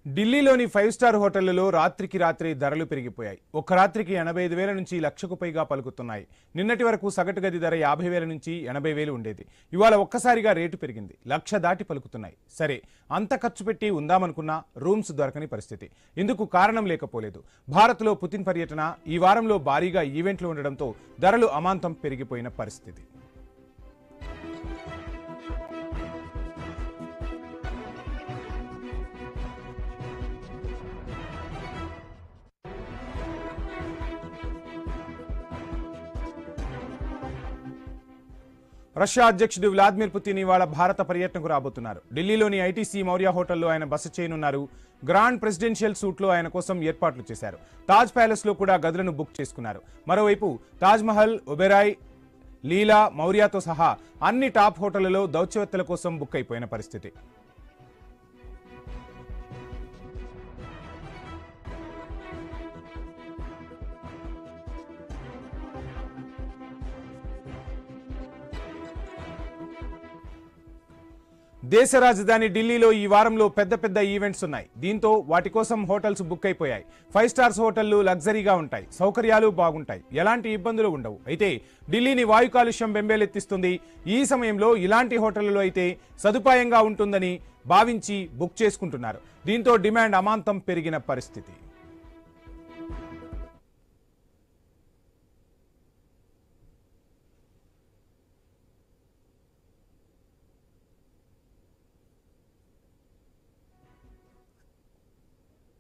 ఢిల్లీలోని 5 స్టార్ హోటళ్లలో రాత్రికి రాత్రి ధరలు పెరిగిపోయాయి. ఒక్క రాత్రికి 85,000 నుంచి లక్షకు పైగా పలుకుతున్నాయి. నిన్నటి వరకు సగటు గది ధర 50,000 నుంచి 80,000 ఉండేది. ఇవాళ ఒక్కసారిగా రేటు పెరిగింది. లక్ష దాటి పలుకుతున్నాయి. సరే, అంత ఖర్చు పెట్టి ఉందామనుకున్నా రూమ్స్ దొరకని పరిస్థితి. ఇందుకు కారణం లేకపోలేదు. భారత్లో పుతిన్ పర్యటన, ఈ వారంలో భారీగా ఈవెంట్లు ఉండడంతో ధరలు అమాంతం పెరిగిపోయిన పరిస్థితి. రష్యా అధ్యక్షుడు వ్లాదిమిర్ పుతిన్ ఇవాళ భారత పర్యటనకు రాబోతున్నారు. ఢిల్లీలోని ఐటీసీ మౌర్య హోటల్లో ఆయన బస చేయనున్నారు. గ్రాండ్ ప్రెసిడెన్షియల్ సూట్లో ఆయన కోసం ఏర్పాట్లు చేశారు. తాజ్ ప్యాలెస్ లో కూడా గదులను బుక్ చేసుకున్నారు. మరోవైపు తాజ్ మహల్, ఒబెరాయ్, లీలా, మౌర్యతో సహా అన్ని టాప్ హోటళ్లలో దౌత్యవేత్తల కోసం బుక్ అయిపోయిన పరిస్థితి. దేశ రాజధాని ఢిల్లీలో ఈ వారంలో పెద్ద పెద్ద ఈవెంట్స్ ఉన్నాయి. దీంతో వాటి కోసం హోటల్స్ బుక్ అయిపోయాయి. 5 స్టార్స్ హోటళ్లు లగ్జరీగా ఉంటాయి, సౌకర్యాలు బాగుంటాయి, ఎలాంటి ఇబ్బందులు ఉండవు. అయితే ఢిల్లీని వాయు కాలుష్యం బెంబేలెత్తిస్తుంది. ఈ సమయంలో ఇలాంటి హోటళ్లలో అయితే సదుపాయంగా ఉంటుందని భావించి బుక్ చేసుకుంటున్నారు. దీంతో డిమాండ్ అమాంతం పెరిగిన పరిస్థితి.